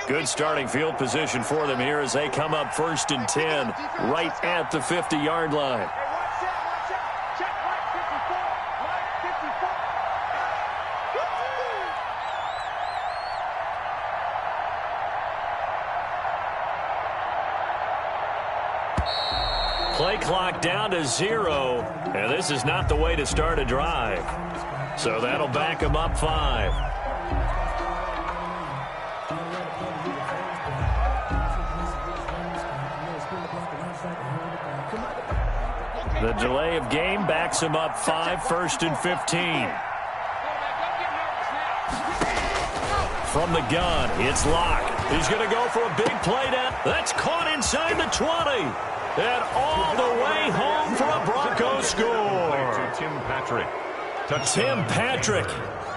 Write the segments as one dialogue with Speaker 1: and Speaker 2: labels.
Speaker 1: Good starting field position for them here as they come up 1st and 10 right at the 50-yard line. Play clock down to 0, and this is not the way to start a drive. So that'll back them up 5. The delay of game backs him up 5, 1st and 15. From the gun, it's Locke. He's going to go for a big play down. That's caught inside the 20. And all the way home for a Broncos score.
Speaker 2: Tim Patrick.
Speaker 1: Tim Patrick,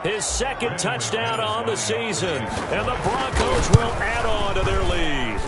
Speaker 1: his 2nd touchdown on the season. And the Broncos will add on to their lead.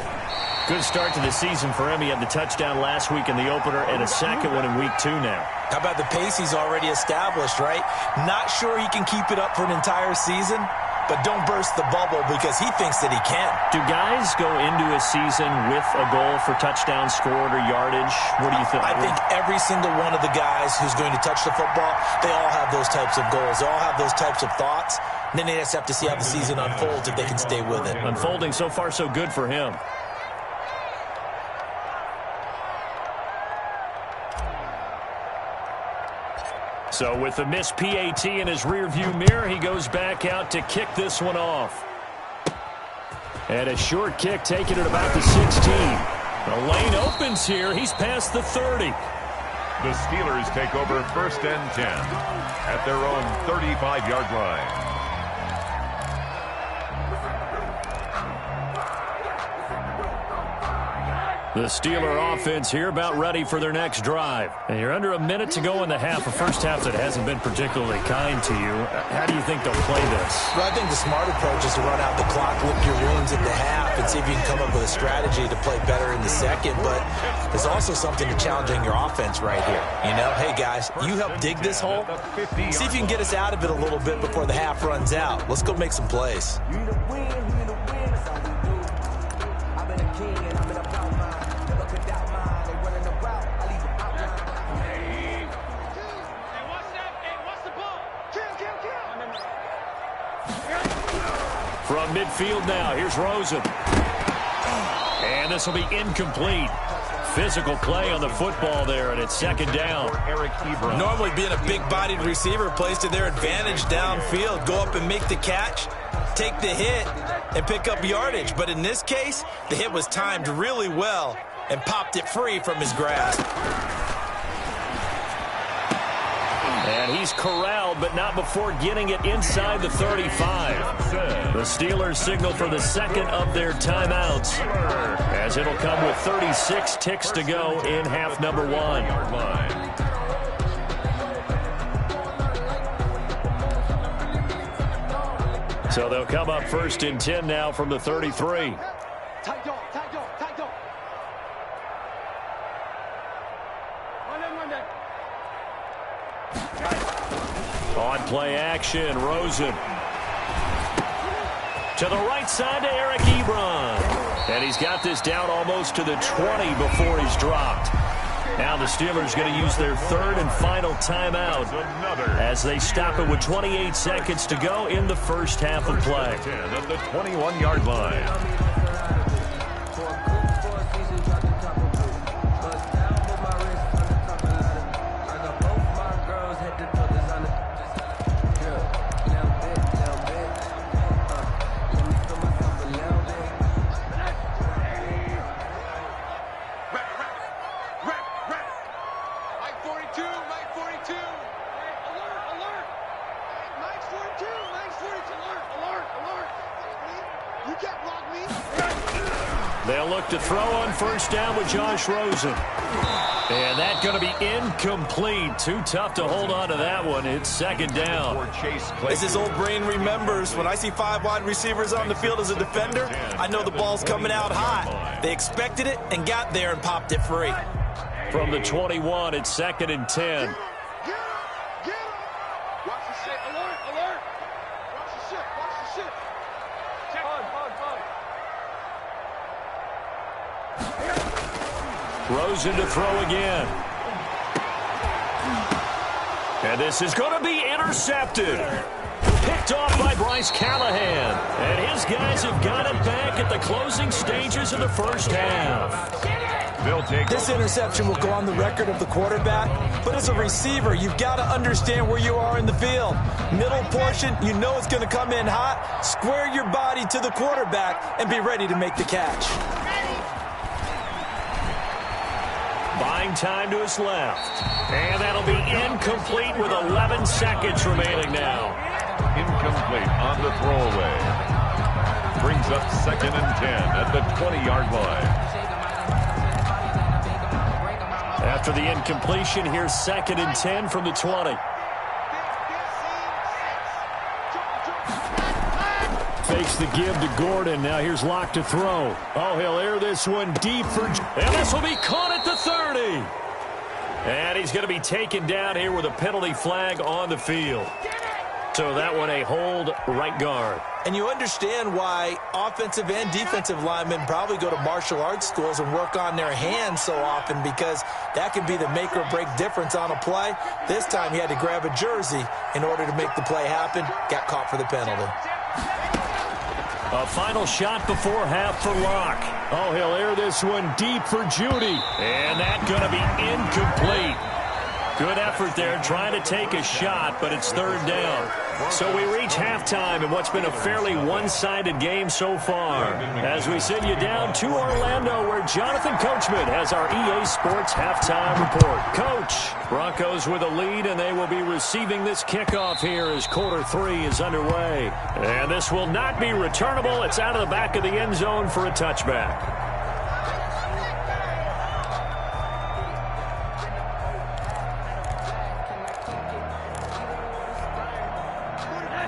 Speaker 1: Good start to the season for him. He had the touchdown last week in the opener and a 2nd one in week 2 now.
Speaker 3: How about the pace he's already established, right? Not sure he can keep it up for an entire season, but don't burst the bubble because he thinks that he can.
Speaker 1: Do guys go into a season with a goal for touchdown scored or yardage? What do you think?
Speaker 3: I think every single one of the guys who's going to touch the football, they all have those types of goals. They all have those types of thoughts. And then they just have to see how the season unfolds if they can stay with it.
Speaker 1: Unfolding so far so good for him. So with the missed PAT in his rearview mirror, he goes back out to kick this one off. And a short kick taken at about the 16. The lane opens here. He's past the 30.
Speaker 2: The Steelers take over 1st and 10 at their own 35-yard line.
Speaker 1: The Steeler offense here about ready for their next drive. And you're under a minute to go in the half, a first half that hasn't been particularly kind to you. How do you think they'll play this?
Speaker 3: Well, I think the smart approach is to run out the clock, lick your wounds at the half, and see if you can come up with a strategy to play better in the second. But there's also something to challenging your offense right here. You know, hey, guys, you help dig this hole. See if you can get us out of it a little bit before the half runs out. Let's go make some plays.
Speaker 1: From midfield now, here's Rosen. And this will be incomplete. Physical play on the football there, and it's 2nd down.
Speaker 2: Eric Ebron.
Speaker 3: Normally being a big-bodied receiver plays to their advantage downfield. Go up and make the catch, take the hit, and pick up yardage. But in this case, the hit was timed really well and popped it free from his grasp.
Speaker 1: And he's corralled, but not before getting it inside the 35. The Steelers signal for the 2nd of their timeouts, as it'll come with 36 ticks to go in half number 1. So they'll come up 1st and 10 now from the 33. On play action, Rosen. To the right side to Eric Ebron. And he's got this down almost to the 20 before he's dropped. Now the Steelers going to use their 3rd and final timeout as they stop it with 28 seconds to go in the first half of play.
Speaker 2: At the 21-yard line.
Speaker 1: They'll look to throw on 1st down with Josh Rosen. And that's going to be incomplete. Too tough to hold on to that one. It's 2nd down.
Speaker 3: As his old brain remembers, when I see 5 wide receivers on the field as a defender, I know the ball's coming out hot. They expected it and got there and popped it free.
Speaker 1: From the 21, it's 2nd and 10. Rosen to throw again. And this is going to be intercepted. Picked off by Bryce Callahan. And his guys have got it back at the closing stages of the first half.
Speaker 3: This interception will go on the record of the quarterback, but as a receiver, you've got to understand where you are in the field. Middle portion, you know it's going to come in hot. Square your body to the quarterback and be ready to make the catch.
Speaker 1: Buying time to his left. And that'll be incomplete with 11 seconds remaining now.
Speaker 2: Incomplete on the throwaway. Brings up 2nd and 10 at the 20-yard line.
Speaker 1: After the incompletion, here's 2nd and 10 from the 20. Fakes the give to Gordon. Now here's Locke to throw. Oh, he'll air this one deep for... And this will be caught at the 30. And he's going to be taken down here with a penalty flag on the field. So that one a hold right guard.
Speaker 3: And you understand why offensive and defensive linemen probably go to martial arts schools and work on their hands so often, because that can be the make or break difference on a play. This time he had to grab a jersey in order to make the play happen. Got caught for the penalty.
Speaker 1: A final shot before half for Locke. Oh, he'll air this one deep for Judy. And that's going to be incomplete. Good effort there trying to take a shot, but it's 3rd down. So we reach halftime in what's been a fairly one-sided game so far. As we send you down to Orlando, where Jonathan Coachman has our EA Sports halftime report. Coach, Broncos with a lead, and they will be receiving this kickoff here as quarter 3 is underway. And this will not be returnable. It's out of the back of the end zone for a touchback.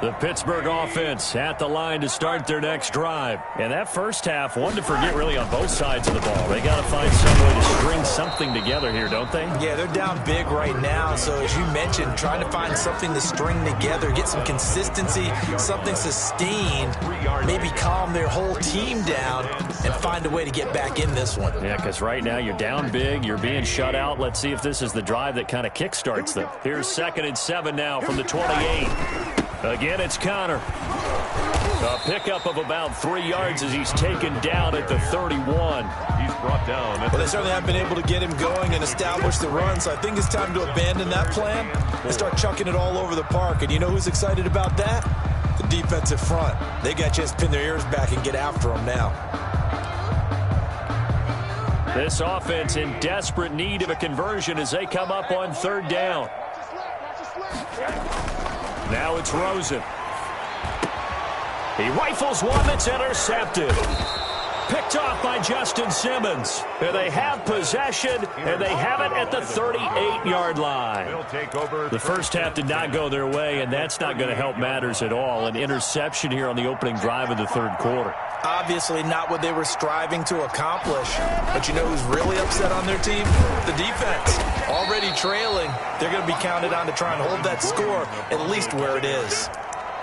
Speaker 1: The Pittsburgh offense at the line to start their next drive. And that first half, one to forget really on both sides of the ball. They got to find some way to string something together here, don't they?
Speaker 3: Yeah, they're down big right now. So as you mentioned, trying to find something to string together, get some consistency, something sustained, maybe calm their whole team down and find a way to get back in this one.
Speaker 1: Yeah, because right now you're down big, you're being shut out. Let's see if this is the drive that kind of kickstarts them. Here's 2nd and 7 now from the 28. Again, it's Connor. A pickup of about 3 yards as he's taken down at the 31.
Speaker 2: He's brought down.
Speaker 3: Well, they certainly have been able to get him going and establish the run, so I think it's time to abandon that plan and start chucking it all over the park. And you know who's excited about that? The defensive front. They got a chance to pin their ears back and get after him now.
Speaker 1: This offense in desperate need of a conversion as they come up on 3rd down. Now it's Rosen. He rifles one that's intercepted. Picked off by Justin Simmons. And they have possession, and they have it at the 38-yard line. The first half did not go their way, and that's not going to help matters at all. An interception here on the opening drive of the 3rd quarter.
Speaker 3: Obviously not what they were striving to accomplish. But you know who's really upset on their team? The defense. Already trailing. They're going to be counted on to try and hold that score at least where it is.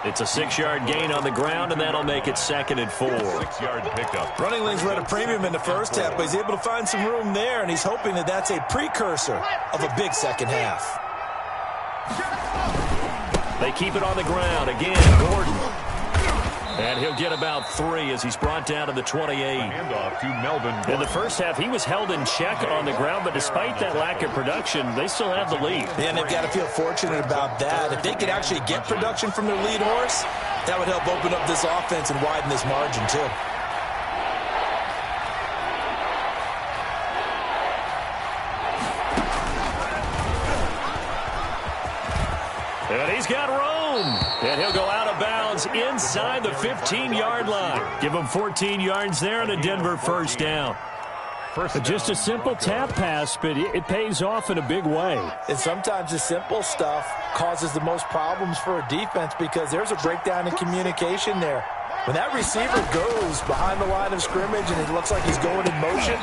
Speaker 1: It's a 6-yard gain on the ground, and that'll make it 2nd and 4.
Speaker 2: 6-yard pickup.
Speaker 3: Running lanes were at a premium in the first half, but he's able to find some room there, and he's hoping that that's a precursor of a big second half.
Speaker 1: They keep it on the ground. Again, Gordon. And he'll get about 3 as he's brought down to the 28.
Speaker 2: Handoff to Melvin Gordon.
Speaker 1: In the first half, he was held in check on the ground, but despite that lack of production, they still have the lead.
Speaker 3: And they've got to feel fortunate about that. If they could actually get production from their lead horse, that would help open up this offense and widen this margin, too.
Speaker 1: And he's got room. And he'll go out of bounds inside the 15-yard line. Give him 14 yards there and a Denver first down. Just a simple tap pass, but it pays off in a big way.
Speaker 3: And sometimes the simple stuff causes the most problems for a defense because there's a breakdown in communication there. When that receiver goes behind the line of scrimmage and it looks like he's going in motion,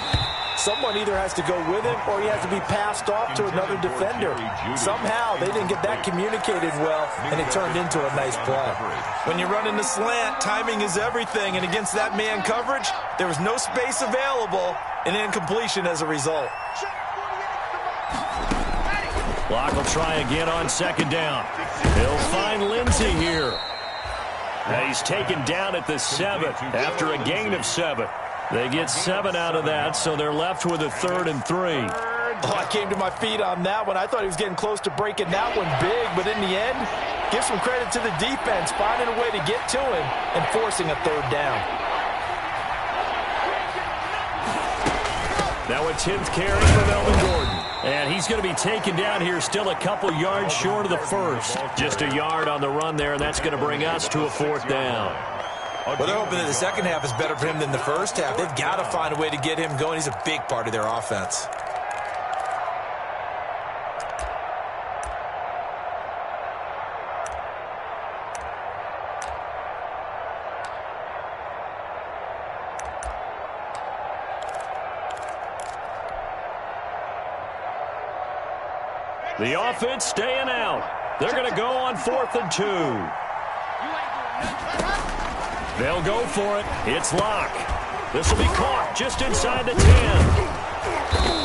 Speaker 3: Someone either has to go with him or he has to be passed off to another defender. Somehow they didn't get that communicated well, and it turned into a nice play. When you run in the slant, timing is everything, and against that man coverage, there was no space available, and incompletion as a result.
Speaker 1: Locke will try again on second down. He'll find Lindsey here. And he's taken down at the 7 after a gain of 7. They get 7 out of that, so they're left with a 3rd and 3.
Speaker 3: Oh, I came to my feet on that one. I thought he was getting close to breaking that one big, but in the end, give some credit to the defense, finding a way to get to him and forcing a 3rd down.
Speaker 1: Now a 10th carry for Melvin Gordon. And he's going to be taken down here, still a couple yards short of the first. Just a yard on the run there, and that's going to bring us to a 4th down.
Speaker 3: Well, they're hoping that the second half is better for him than the first half. They've got to find a way to get him going. He's a big part of their offense.
Speaker 1: The offense staying out. They're going to go on 4th and 2. They'll go for it. It's Locke. This will be caught just inside the 10.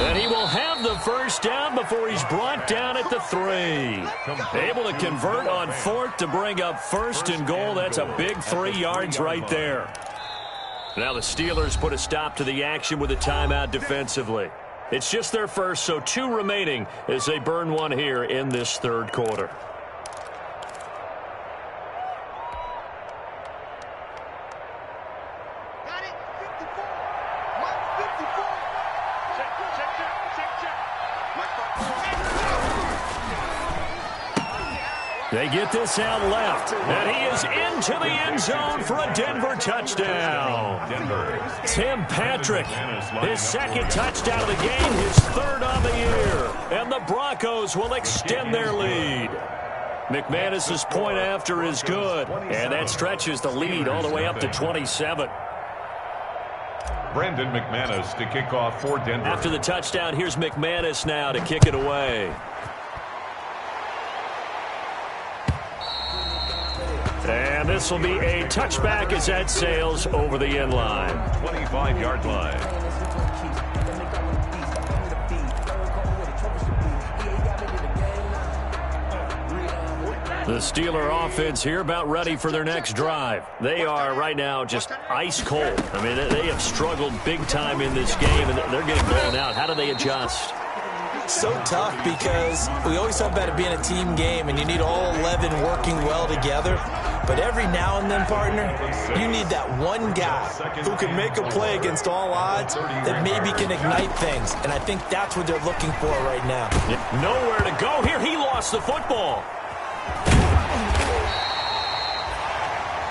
Speaker 1: And he will have the first down before he's brought down at the 3. Able to convert on 4th to bring up 1st and goal. That's a big 3 yards right there. Now the Steelers put a stop to the action with a timeout defensively. It's just their first, so 2 remaining as they burn one here in this 3rd quarter. They get this out left, and he is into the end zone for a Denver touchdown. Tim Patrick, his 2nd touchdown of the game, his 3rd on the year, and the Broncos will extend their lead. McManus's point after is good, and that stretches the lead all the way up to 27.
Speaker 2: Brandon McManus to kick off for Denver.
Speaker 1: After the touchdown, here's McManus now to kick it away. And this will be a touchback as that sails over the end line.
Speaker 2: 25-yard line.
Speaker 1: The Steeler offense here about ready for their next drive. They are right now just ice cold. I mean, they have struggled big time in this game, and they're getting blown out. How do they adjust?
Speaker 3: So tough because we always talk about it being a team game, and you need all 11 working well together. But every now and then, partner, you need that one guy who can make a play against all odds that maybe can ignite things. And I think that's what they're looking for right now.
Speaker 1: Nowhere to go here. He lost the football.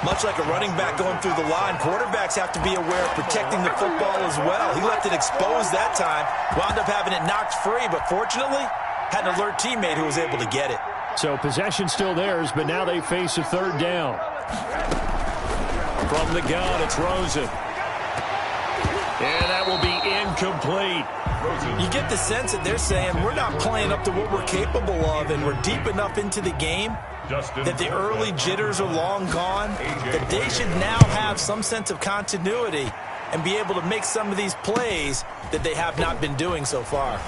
Speaker 3: Much like a running back going through the line, quarterbacks have to be aware of protecting the football as well. He left it exposed that time, wound up having it knocked free, but fortunately, had an alert teammate who was able to get it.
Speaker 1: So possession still theirs, but now they face a 3rd down. From the gun, it's Rosen. And that will be incomplete.
Speaker 3: You get the sense that they're saying we're not playing up to what we're capable of, and we're deep enough into the game that the early jitters are long gone, that they should now have some sense of continuity and be able to make some of these plays that they have not been doing so far.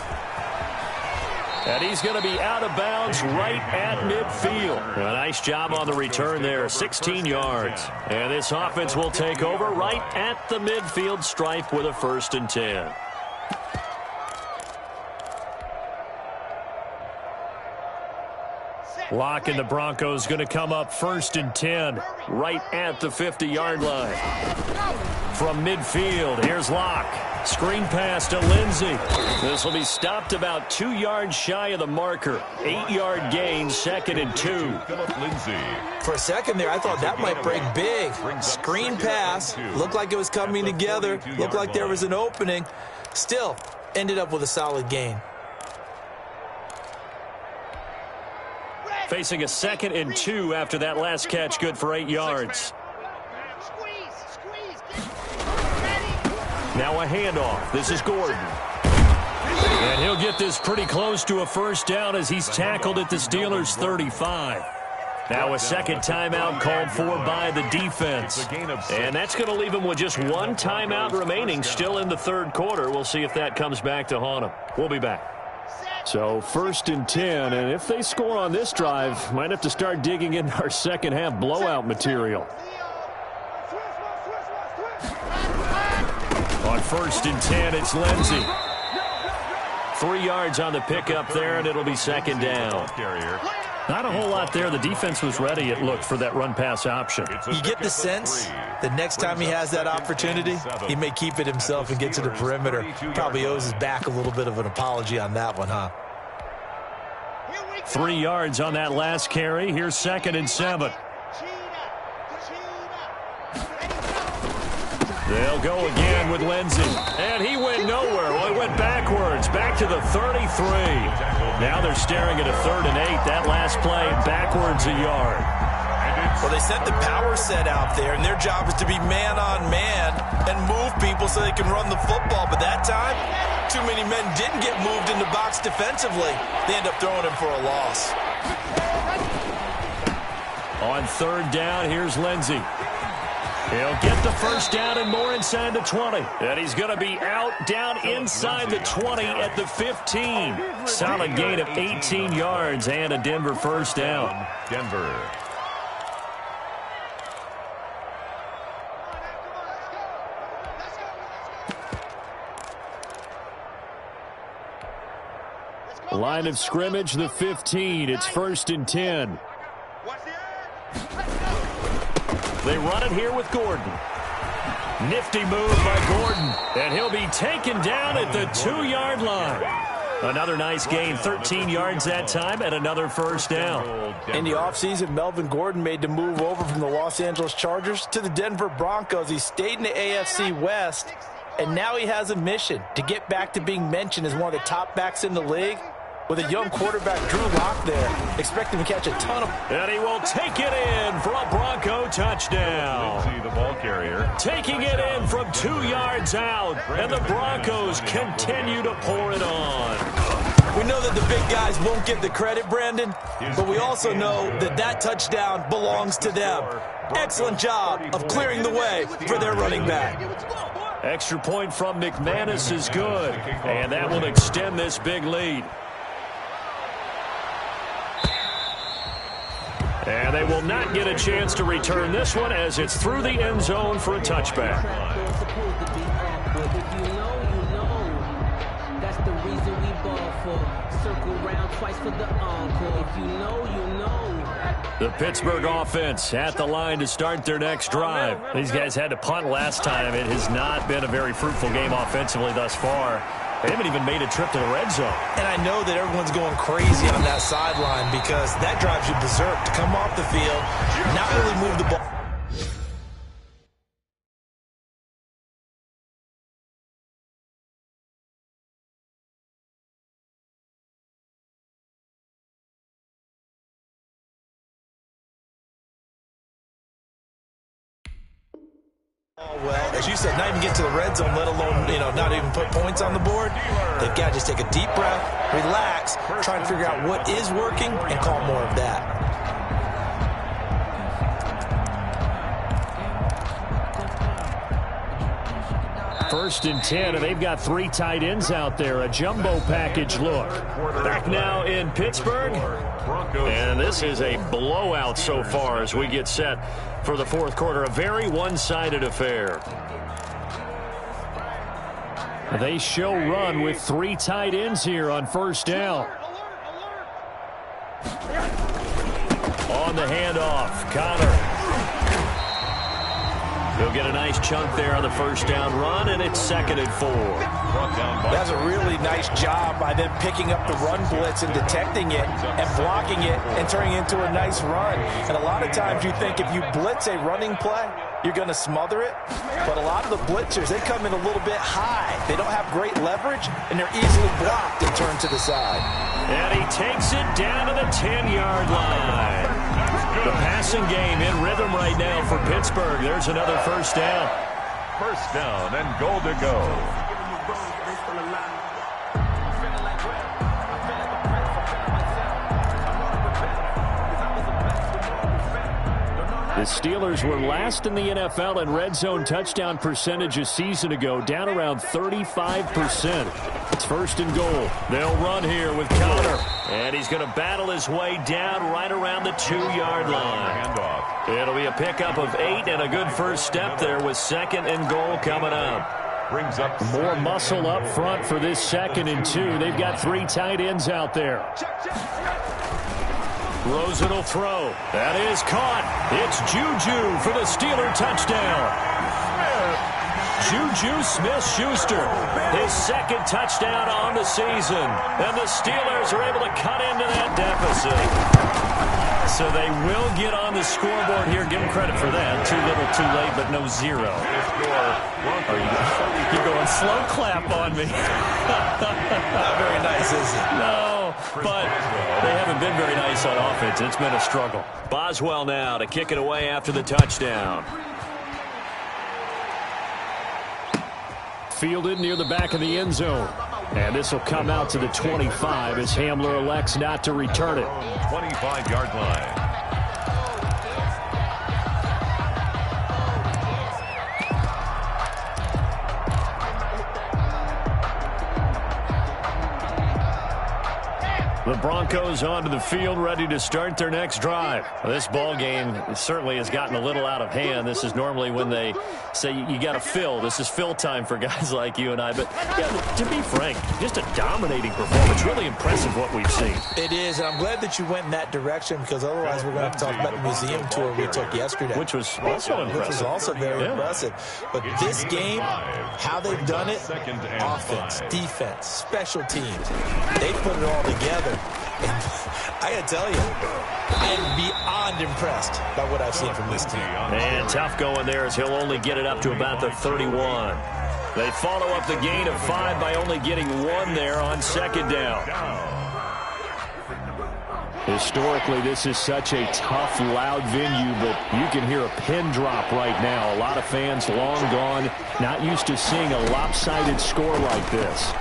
Speaker 1: And he's going to be out of bounds right at midfield. A nice job on the return there, 16 yards. And this offense will take over right at the midfield stripe with a 1st and 10. Locke and the Broncos going to come up 1st and 10 right at the 50-yard line. From midfield, here's Locke. Screen pass to Lindsey. This will be stopped about 2 yards shy of the marker. 8-yard gain, 2nd and 2.
Speaker 2: Philip Lindsey.
Speaker 3: For a second there, I thought that might break big. Screen pass. Looked like it was coming together. Looked like there was an opening. Still, ended up with a solid gain.
Speaker 1: Facing a 2nd and 2 after that last catch, good for 8 yards. Now a handoff. This is Gordon. And he'll get this pretty close to a first down as he's tackled at the Steelers' 35. Now a second timeout called for by the defense. And that's going to leave him with just one timeout remaining still in the third quarter. We'll see if that comes back to haunt him. We'll be back. So 1st and 10, and if they score on this drive, might have to start digging in our second half blowout material. On 1st and 10, it's Lindsey. 3 yards on the pickup there, and it'll be second down. Not a whole lot there. The defense was ready, it looked, for that run-pass option.
Speaker 3: You get the sense that next time he has that opportunity, he may keep it himself and get to the perimeter. Probably owes his back a little bit of an apology on that one, huh?
Speaker 1: 3 yards on that last carry. Here's 2nd and 7. They'll go again with Lindsey. And he went nowhere. Well, he went backwards, back to the 33. Now they're staring at a 3rd and 8. That last play, backwards a yard.
Speaker 3: Well, they sent the power set out there, and their job is to be man-on-man and move people so they can run the football. But that time, too many men didn't get moved in the box defensively. They end up throwing him for a loss.
Speaker 1: On 3rd down, here's Lindsey. He'll get the first down and more inside the 20. And he's going to be out down inside the 20 at the 15. Solid gain of 18 yards and a Denver first down.
Speaker 2: Denver.
Speaker 1: Line of scrimmage, the 15. It's 1st and 10. They run it here with Gordon. Nifty move by Gordon. And he'll be taken down at the 2-yard line. Another nice gain, 13 yards that time, and another first down.
Speaker 3: In the offseason, Melvin Gordon made the move over from the Los Angeles Chargers to the Denver Broncos. He stayed in the AFC West, and now he has a mission to get back to being mentioned as one of the top backs in the league. With a young quarterback, Drew Lock there, expect him to catch a ton of...
Speaker 1: And he will take it in for a Bronco touchdown.
Speaker 2: See the ball carrier.
Speaker 1: Taking it in from 2 yards out, and the Broncos continue to pour it on.
Speaker 3: We know that the big guys won't get the credit, Brandon, but we also know that that touchdown belongs to them. Excellent job of clearing the way for their running back.
Speaker 1: Extra point from McManus is good, and that will extend this big lead. And they will not get a chance to return this one as it's through the end zone for a touchback.
Speaker 4: That's the reason we ball for. Circle round twice for the encore. If you know, you know.
Speaker 1: The Pittsburgh offense at the line to start their next drive. These guys had to punt last time. It has not been a very fruitful game offensively thus far. They haven't even made a trip to the red zone.
Speaker 3: And I know that everyone's going crazy on that sideline because that drives you berserk to come off the field, not really move the ball. Well, as you said, not even get to the red zone, let alone, not even put points on the board. They've got to just take a deep breath, relax, try and figure out what is working, and call more of that.
Speaker 1: First and 10, and they've got 3 tight ends out there. A jumbo package look. Back now in Pittsburgh. And this is a blowout so far as we get set for the fourth quarter. A very one-sided affair. They show run with 3 tight ends here on first down. On the handoff, Connor. He'll get a nice chunk there on the first down run, and it's 2nd and 4.
Speaker 3: That's a really nice job by them picking up the run blitz and detecting it and blocking it and turning it into a nice run. And a lot of times you think if you blitz a running play, you're going to smother it. But a lot of the blitzers, they come in a little bit high. They don't have great leverage, and they're easily blocked and turned to the side.
Speaker 1: And he takes it down to the 10-yard line. The passing game in rhythm right now for Pittsburgh. There's another first down.
Speaker 2: First down and goal to go.
Speaker 1: The Steelers were last in the NFL in red zone touchdown percentage a season ago, down around 35%. It's 1st and goal. They'll run here with Conner. And he's going to battle his way down right around the 2-yard line. It'll be a pickup of 8 and a good first step there with 2nd and goal coming up.
Speaker 2: Brings up
Speaker 1: more muscle up front for this 2nd and 2. They've got 3 tight ends out there. Rosen will throw. That is caught. It's Juju for the Steeler touchdown. Juju Smith-Schuster, his 2nd touchdown on the season. And the Steelers are able to cut into that deficit. So they will get on the scoreboard here. Give them credit for that. Too little, too late, but no 0. You're going slow clap on me.
Speaker 3: Not very nice, is it?
Speaker 1: No, but they haven't been very nice on offense. It's been a struggle. Boswell now to kick it away after the touchdown. Fielded near the back of the end zone. And this will come out to the 25 as Hamler elects not to return it.
Speaker 2: 25-yard line.
Speaker 1: The Broncos onto the field, ready to start their next drive. This ball game certainly has gotten a little out of hand. This is normally when they say you got to fill. This is fill time for guys like you and I. But yeah, to be frank, just a dominating performance. Really impressive what we've seen.
Speaker 3: It is, and I'm glad that you went in that direction because otherwise we're going to have to talk about the museum tour we took yesterday.
Speaker 1: Which was also impressive.
Speaker 3: Which was also very impressive. But this game, how they've done it, offense, defense, special teams, they put it all together. And I got to tell you, I am beyond impressed by what I've seen from this team.
Speaker 1: And tough going there as he'll only get it up to about the 31. They follow up the gain of 5 by only getting 1 there on 2nd down. Historically, this is such a tough, loud venue, but you can hear a pin drop right now. A lot of fans long gone, not used to seeing a lopsided score like this.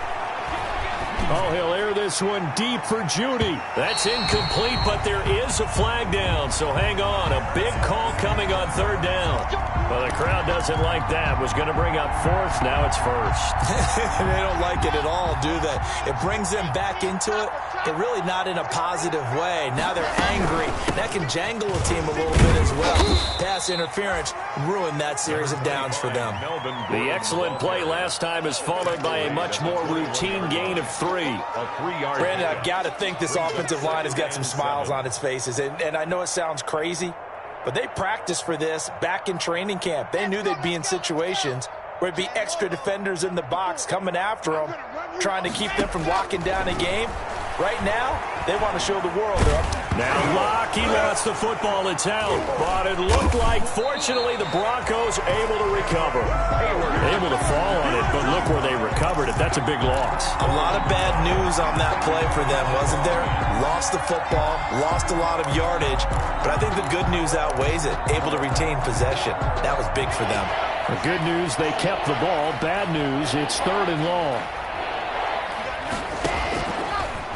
Speaker 1: Oh, he'll air this one deep for Judy. That's incomplete, but there is a flag down, so hang on. A big call coming on 3rd down. Well, the crowd doesn't like that. Was going to bring up 4th. Now it's 1st.
Speaker 3: They don't like it at all, do they? It brings them back into it, but really not in a positive way. Now they're angry. That can jangle a team a little bit as well. Pass interference ruined that series of downs for them.
Speaker 1: The excellent play last time is followed by a much more routine gain of 3.
Speaker 3: Brandon, I've got to think this offensive line has got some smiles on its faces. And I know it sounds crazy, but they practiced for this back in training camp. They knew they'd be in situations where it'd be extra defenders in the box coming after them, trying to keep them from locking down a game. Right now, they want to show the world they're up.
Speaker 1: Now Locke, he lost the football. It's out. But it looked like, fortunately, the Broncos able to recover. Able to fall on it, but look where they recovered it. That's a big loss.
Speaker 3: A lot of bad news on that play for them, wasn't there? Lost the football, lost a lot of yardage, but I think the good news outweighs it. Able to retain possession. That was big for them.
Speaker 1: The good news, they kept the ball. Bad news, it's 3rd and long.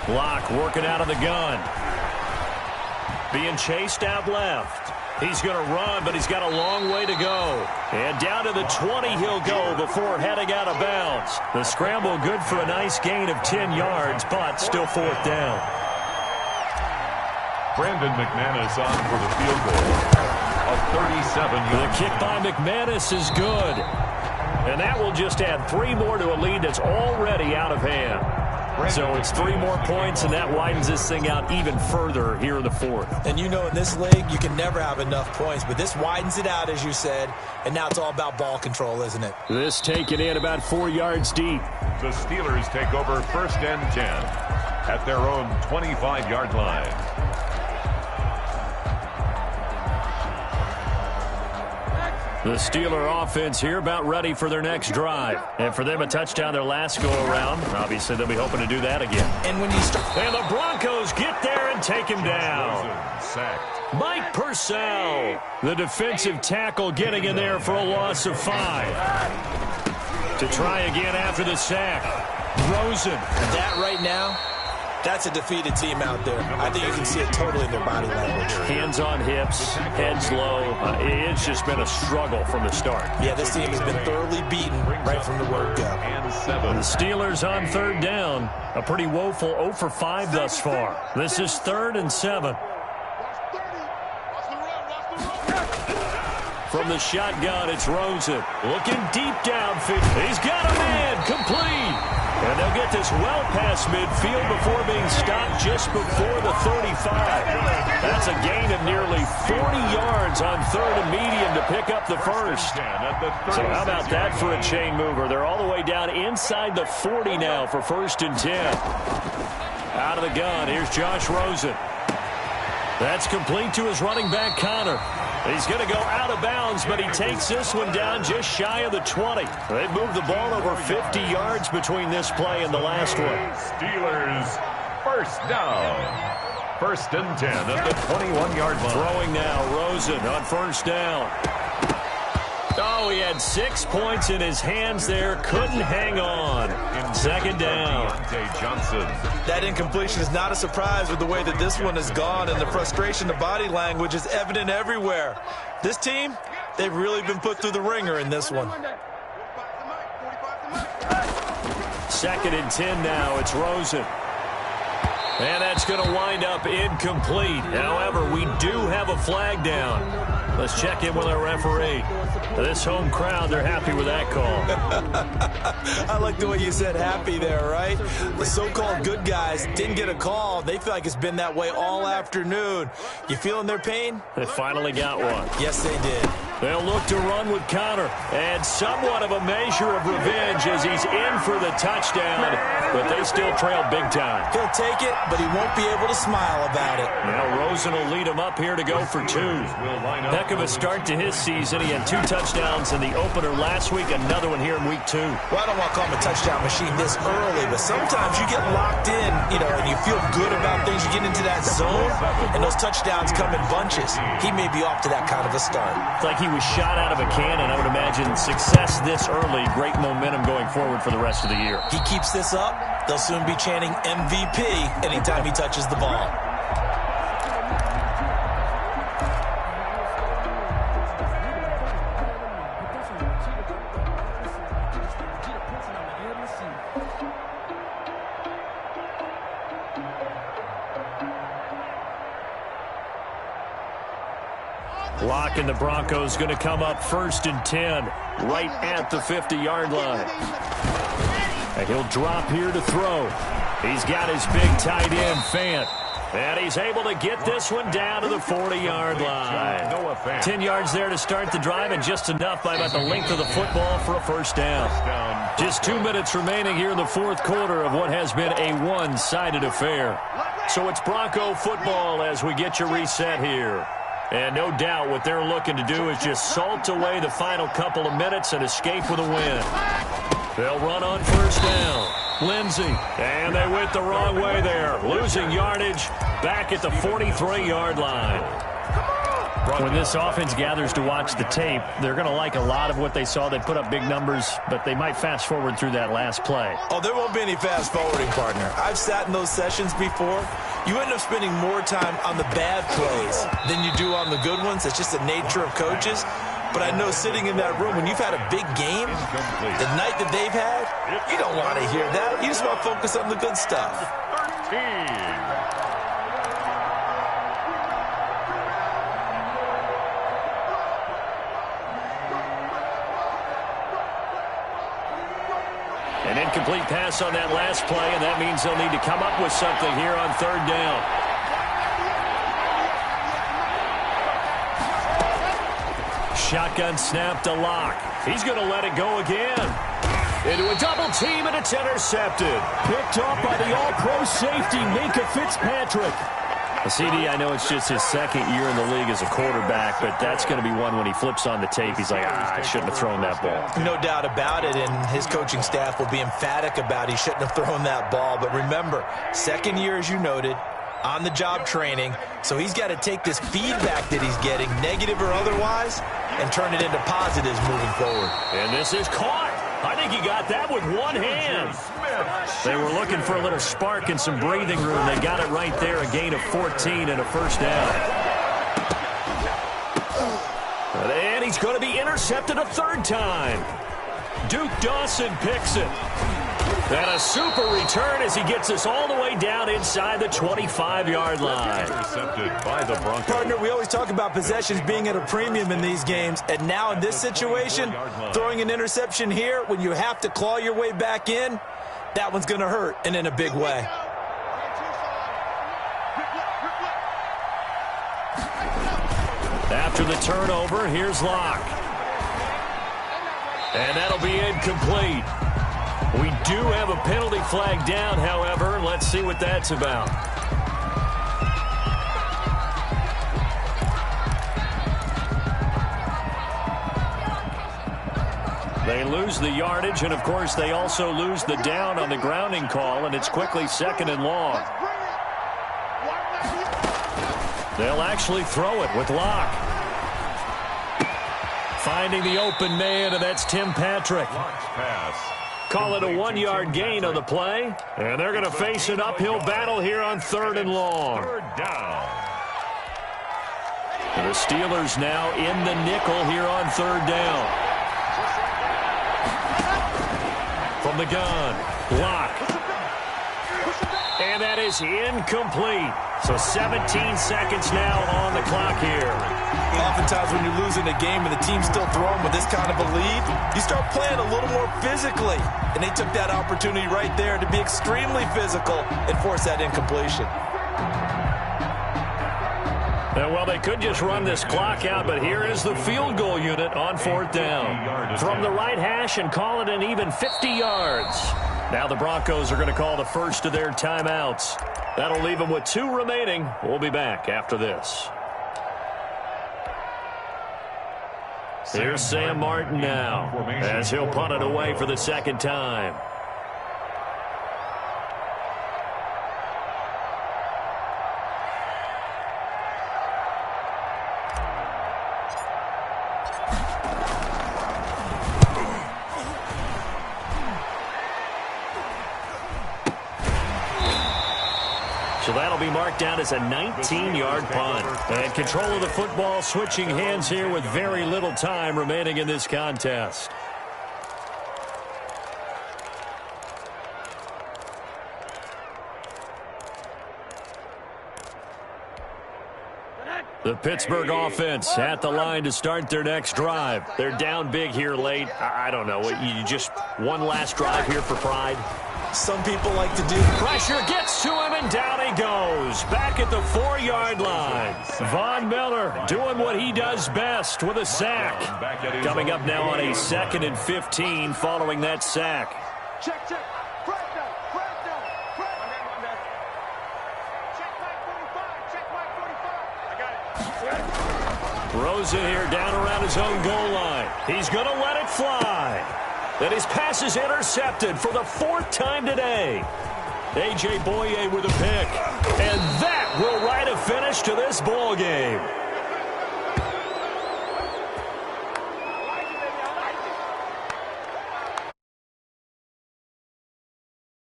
Speaker 1: Locke working out of the gun. Being chased out left. He's going to run, but he's got a long way to go. And down to the 20 he'll go before heading out of bounds. The scramble good for a nice gain of 10 yards, but still 4th down.
Speaker 2: Brandon McManus on for the field goal. A 37-yard.
Speaker 1: The kick by McManus is good. And that will just add 3 more to a lead that's already out of hand. So it's 3 more points, and that widens this thing out even further here in the 4th.
Speaker 3: And you know in this league, you can never have enough points, but this widens it out, as you said, and now it's all about ball control, isn't it?
Speaker 1: This taken in about 4 yards deep.
Speaker 2: The Steelers take over 1st and 10 at their own 25-yard line.
Speaker 1: The Steeler offense here about ready for their next drive. And for them, a touchdown their last go-around. Obviously, they'll be hoping to do that again.
Speaker 3: And when you start...
Speaker 1: And the Broncos get there and take him down.
Speaker 2: Sacked.
Speaker 1: Mike Purcell, the defensive tackle, getting in there for a loss of 5. To try again after the sack. Rosen.
Speaker 3: That right now That's a defeated team out there. I think you can see it totally in their body language.
Speaker 1: Hands on hips, heads low. It's just been a struggle from the start.
Speaker 3: Yeah, this team has been thoroughly beaten right from the word go.
Speaker 1: The Steelers on third down. A pretty woeful 0 for 5 thus far. This is 3rd and 7. From the shotgun, it's Rosen. Looking deep downfield. He's got a man. Complete. And they'll get this well past midfield before being stopped just before the 35. That's a gain of nearly 40 yards on 3rd and medium to pick up the first. So how about that for a chain mover? They're all the way down inside the 40 now for 1st and 10. Out of the gun, here's Josh Rosen. That's complete to his running back, Connor. He's going to go out of bounds, but he takes this one down just shy of the 20. They moved the ball over 50 yards between this play and the last one.
Speaker 2: Steelers first down. 1st and 10 at the 21-yard line.
Speaker 1: Throwing now, Rosen on 1st down. Oh, he had 6 points in his hands there. Couldn't hang on. 2nd down.
Speaker 2: Johnson.
Speaker 3: That incompletion is not a surprise with the way that this one has gone, and the frustration, the body language is evident everywhere. This team, they've really been put through the ringer in this one.
Speaker 1: 2nd and 10 now. It's Rosen. And that's going to wind up incomplete. However, we do have a flag down. Let's check in with our referee. This home crowd, they're happy with that call.
Speaker 3: I like the way you said happy there, right? The so-called good guys didn't get a call. They feel like it's been that way all afternoon. You feeling their pain?
Speaker 1: They finally got one.
Speaker 3: Yes, they did.
Speaker 1: They'll look to run with Connor. And somewhat of a measure of revenge as he's in for the touchdown. But they still trail big time.
Speaker 3: He'll take it, but he won't be able to smile about it.
Speaker 1: Now Rosen will lead him up here to go for 2. Heck of a start to his season. He had 2 touchdowns in the opener last week, another one here in week 2.
Speaker 3: Well, I don't want to call him a touchdown machine this early, but sometimes you get locked in, and you feel good about things. You get into that zone, and those touchdowns come in bunches. He may be off to that kind of a start.
Speaker 1: It's like he was shot out of a cannon. I would imagine success this early, great momentum going forward for the rest of the year.
Speaker 3: He keeps this up, they'll soon be chanting MVP anytime he touches the ball.
Speaker 1: Lock and the Broncos going to come up 1st and 10, right at the 50-yard line. And he'll drop here to throw. He's got his big tight end, Fant. And he's able to get this one down to the 40-yard line. 10 yards there to start the drive, and just enough by about the length of the football for a 1st down. Just 2 minutes remaining here in the 4th quarter of what has been a one-sided affair. So it's Bronco football as we get you reset here. And no doubt what they're looking to do is just salt away the final couple of minutes and escape with a win. They'll run on 1st down. Lindsey. And they went the wrong way there. Losing yardage back at the 43-yard line. When this offense gathers to watch the tape, they're going to like a lot of what they saw. They put up big numbers, but they might fast forward through that last play.
Speaker 3: Oh, there won't be any fast forwarding, partner. I've sat in those sessions before. You end up spending more time on the bad plays than you do on the good ones. It's just the nature of coaches. But I know sitting in that room, when you've had a big game, the night that they've had, you don't want to hear that. You just want to focus on the good stuff.
Speaker 2: 13.
Speaker 1: An incomplete pass on that last play, and that means they'll need to come up with something here on 3rd down. Shotgun snap to Lock. He's going to let it go again. Into a double team, and it's intercepted. Picked off by the all-pro safety, Minkah Fitzpatrick. CD, I know it's just his 2nd year in the league as a quarterback, but that's going to be one when he flips on the tape. He's like, I shouldn't have thrown that ball.
Speaker 3: No doubt about it, and his coaching staff will be emphatic about he shouldn't have thrown that ball. But remember, 2nd year, as you noted, on-the-job training, so he's got to take this feedback that he's getting, negative or otherwise, and turn it into positives moving forward.
Speaker 1: And this is caught. I think he got that with one hand. They were looking for a little spark and some breathing room. They got it right there, a gain of 14 and a first down. And he's going to be intercepted a third time. Duke Dawson picks it. And a super return as he gets us all the way down inside the 25-yard line.
Speaker 2: Intercepted by the Broncos.
Speaker 3: Partner, we always talk about possessions being at a premium in these games, and now in this situation, throwing an interception here when you have to claw your way back in, that one's going to hurt, and in a big way.
Speaker 1: After the turnover, here's Locke. And that'll be incomplete. We do have a penalty flag down, however. Let's see what that's about. They lose the yardage, and, of course, they also lose the down on the grounding call, and it's quickly second and long. They'll actually throw it with Locke. Finding the open man, and that's Tim Patrick. Call it a 1-yard gain on the play. And they're going to face an uphill battle here on third and long.
Speaker 2: Third down.
Speaker 1: The Steelers now in the nickel here on third down. From the gun, Locke. And that is incomplete. So 17 seconds now on the clock here.
Speaker 3: Oftentimes when you're losing a game and the team's still throwing with this kind of a lead, you start playing a little more physically. And they took that opportunity right there to be extremely physical and force that incompletion.
Speaker 1: Well, they could just run this clock out, but here is the field goal unit on fourth down. From the right hash and call it an even 50 yards. Now the Broncos are going to call the first of their timeouts. That'll leave them with 2 remaining. We'll be back after this. Here's Sam Martin now as he'll punt it away for the second time. So that'll be marked down as a 19-yard punt. And control of the football switching hands here with very little time remaining in this contest. The Pittsburgh offense at the line to start their next drive. They're down big here late. I don't know. You just one last drive here for pride.
Speaker 3: Some people like to do.
Speaker 1: Pressure gets to him, and down he goes. Back at the 4-yard line. Von Miller doing what he does best with a sack. Coming up now on a 2nd and 15 following that sack.
Speaker 5: Check.
Speaker 1: Rosen here down around his own goal line. He's going to let it fly. And his pass is intercepted for the 4th time today. A.J. Boye with a pick. And that will write a finish to this ball game.